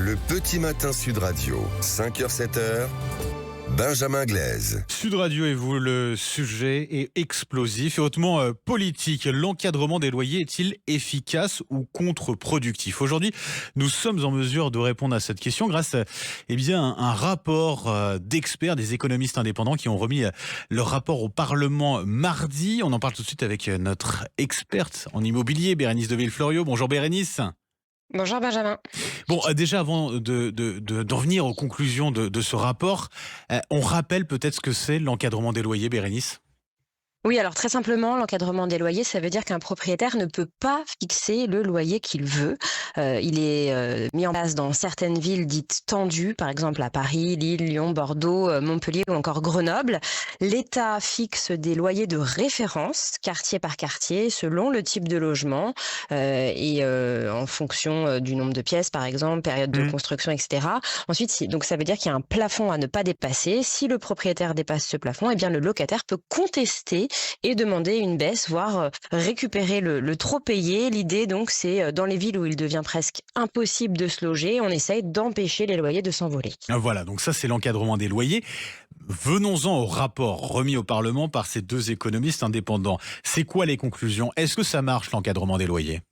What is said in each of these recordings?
Le petit matin Sud Radio, 5h-7h, Benjamin Glaise. Sud Radio et vous, le sujet est explosif et hautement politique. L'encadrement des loyers est-il efficace ou contre-productif? Aujourd'hui, nous sommes en mesure de répondre à cette question grâce à un rapport d'experts, des économistes indépendants qui ont remis leur rapport au Parlement mardi. On en parle tout de suite avec notre experte en immobilier, Bérénice de Villefloriot. Bonjour Bérénice. Bonjour Benjamin. Bon, déjà avant d'en venir aux conclusions de ce rapport, on rappelle peut-être ce que c'est l'encadrement des loyers, Bérénice. Oui, alors très simplement, l'encadrement des loyers, ça veut dire qu'un propriétaire ne peut pas fixer le loyer qu'il veut. Il est mis en place dans certaines villes dites tendues, par exemple à Paris, Lille, Lyon, Bordeaux, Montpellier ou encore Grenoble. L'État fixe des loyers de référence, quartier par quartier, selon le type de logement et en fonction du nombre de pièces, par exemple, période de construction, etc. Ensuite, donc ça veut dire qu'il y a un plafond à ne pas dépasser. Si le propriétaire dépasse ce plafond, eh bien le locataire peut contester et demander une baisse, voire récupérer le trop payé. L'idée donc, c'est dans les villes où il devient presque impossible de se loger, on essaye d'empêcher les loyers de s'envoler. Voilà, donc ça c'est l'encadrement des loyers. Venons-en au rapport remis au Parlement par ces deux économistes indépendants. C'est quoi les conclusions? Est-ce que ça marche l'encadrement des loyers?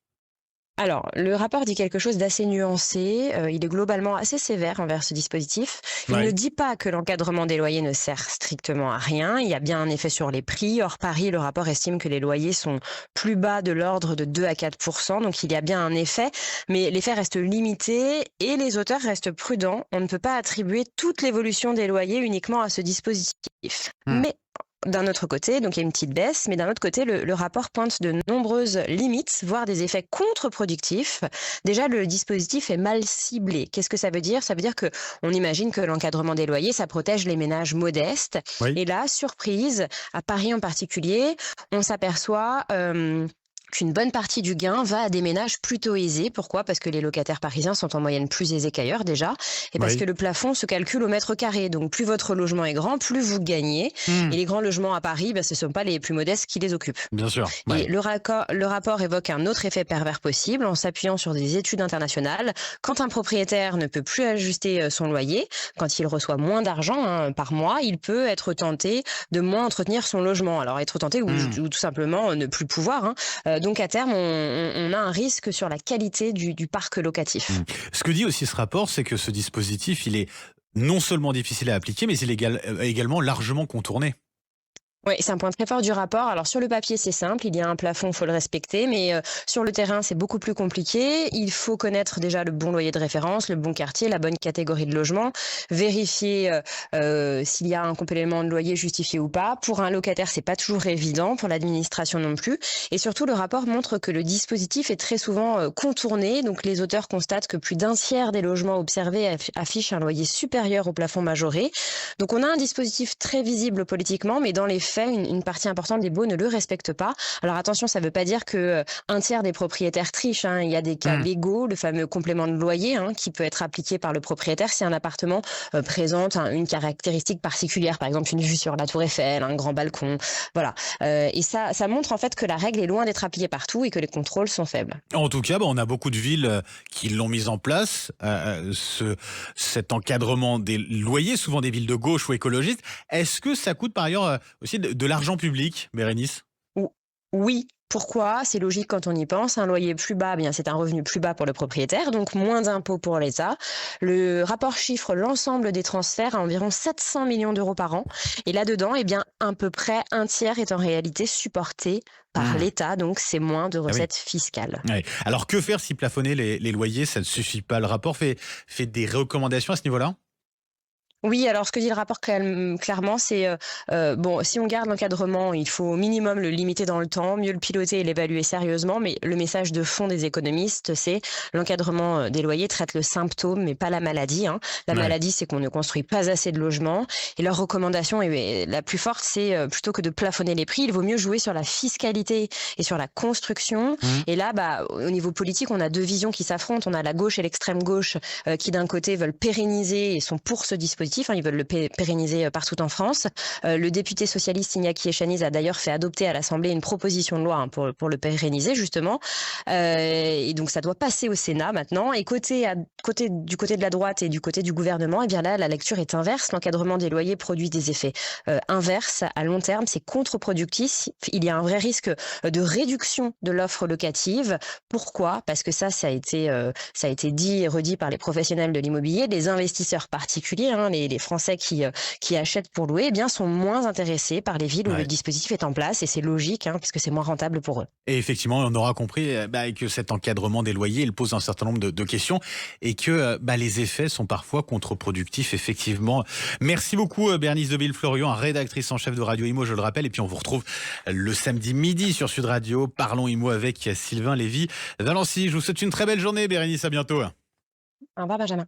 Alors, le rapport dit quelque chose d'assez nuancé. Il est globalement assez sévère envers ce dispositif. Il ne dit pas que l'encadrement des loyers ne sert strictement à rien. Il y a bien un effet sur les prix. Hors Paris, le rapport estime que les loyers sont plus bas de l'ordre de 2 à 4%. Donc, il y a bien un effet. Mais l'effet reste limité et les auteurs restent prudents. On ne peut pas attribuer toute l'évolution des loyers uniquement à ce dispositif. Mais d'un autre côté, donc il y a une petite baisse, mais d'un autre côté, le rapport pointe de nombreuses limites, voire des effets contre-productifs. Déjà, le dispositif est mal ciblé. Qu'est-ce que ça veut dire? Ça veut dire qu'on imagine que l'encadrement des loyers, ça protège les ménages modestes. Oui. Et là, surprise, à Paris en particulier, on s'aperçoit qu'une bonne partie du gain va à des ménages plutôt aisés. Pourquoi? Parce que les locataires parisiens sont en moyenne plus aisés qu'ailleurs déjà, et parce que le plafond se calcule au mètre carré. Donc plus votre logement est grand, plus vous gagnez. Et les grands logements à Paris, ce ne sont pas les plus modestes qui les occupent. Bien sûr. Et le rapport évoque un autre effet pervers possible en s'appuyant sur des études internationales. Quand un propriétaire ne peut plus ajuster son loyer, quand il reçoit moins d'argent par mois, il peut être tenté de moins entretenir son logement. Alors être tenté ou tout simplement ne plus pouvoir. Donc à terme, on a un risque sur la qualité du parc locatif. Ce que dit aussi ce rapport, c'est que ce dispositif, il est non seulement difficile à appliquer, mais il est également largement contourné. Oui, c'est un point très fort du rapport. Alors sur le papier, c'est simple, il y a un plafond, il faut le respecter, mais sur le terrain, c'est beaucoup plus compliqué. Il faut connaître déjà le bon loyer de référence, le bon quartier, la bonne catégorie de logement, vérifier s'il y a un complément de loyer justifié ou pas. Pour un locataire, c'est pas toujours évident, pour l'administration non plus. Et surtout, le rapport montre que le dispositif est très souvent contourné. Donc les auteurs constatent que plus d'un tiers des logements observés affichent un loyer supérieur au plafond majoré. Donc on a un dispositif très visible politiquement, mais dans les faits, une partie importante des baux ne le respectent pas. Alors attention, ça ne veut pas dire que un tiers des propriétaires trichent. Il y a des cas légaux, le fameux complément de loyer qui peut être appliqué par le propriétaire si un appartement présente une caractéristique particulière, par exemple une vue sur la Tour Eiffel, un grand balcon. Voilà. Et ça montre en fait que la règle est loin d'être appliquée partout et que les contrôles sont faibles. En tout cas, on a beaucoup de villes qui l'ont mis en place, cet encadrement des loyers, souvent des villes de gauche ou écologistes. Est-ce que ça coûte par ailleurs aussi de l'argent public, Bérénice? Oui. Pourquoi? C'est logique quand on y pense. Un loyer plus bas, c'est un revenu plus bas pour le propriétaire, donc moins d'impôts pour l'État. Le rapport chiffre l'ensemble des transferts à environ 700 millions d'euros par an. Et là-dedans, à peu près un tiers est en réalité supporté par l'État, donc c'est moins de recettes fiscales. Ouais. Alors que faire si plafonner les loyers, ça ne suffit pas? Le rapport fait des recommandations à ce niveau-là? Oui, alors ce que dit le rapport clairement, c'est si on garde l'encadrement, il faut au minimum le limiter dans le temps, mieux le piloter et l'évaluer sérieusement. Mais le message de fond des économistes, c'est l'encadrement des loyers traite le symptôme, mais pas la maladie. La maladie, c'est qu'on ne construit pas assez de logements. Et leur recommandation la plus forte, c'est plutôt que de plafonner les prix, il vaut mieux jouer sur la fiscalité et sur la construction. Et là, au niveau politique, on a deux visions qui s'affrontent. On a la gauche et l'extrême gauche qui d'un côté veulent pérenniser et sont pour ce dispositif. dispositif. Ils veulent le pérenniser partout en France. Le député socialiste Iñaki Echaniz a d'ailleurs fait adopter à l'Assemblée une proposition de loi pour le pérenniser justement. Et donc ça doit passer au Sénat maintenant. Et du côté de la droite et du côté du gouvernement, eh bien là, la lecture est inverse. L'encadrement des loyers produit des effets inverses à long terme. C'est contre-productif. Il y a un vrai risque de réduction de l'offre locative. Pourquoi ? Parce que ça a été dit et redit par les professionnels de l'immobilier. Les investisseurs particuliers, les Français qui achètent pour louer, eh bien, sont moins intéressés par les villes où le dispositif est en place. Et c'est logique, puisque c'est moins rentable pour eux. Et effectivement, on aura compris que cet encadrement des loyers, il pose un certain nombre de questions et que les effets sont parfois contre-productifs, effectivement. Merci beaucoup, Bérénice de Villeflorion, rédactrice en chef de Radio Imo, je le rappelle. Et puis on vous retrouve le samedi midi sur Sud Radio. Parlons Imo avec Sylvain Lévy-Valency. Je vous souhaite une très belle journée, Bérénice. À bientôt. Au revoir, Benjamin.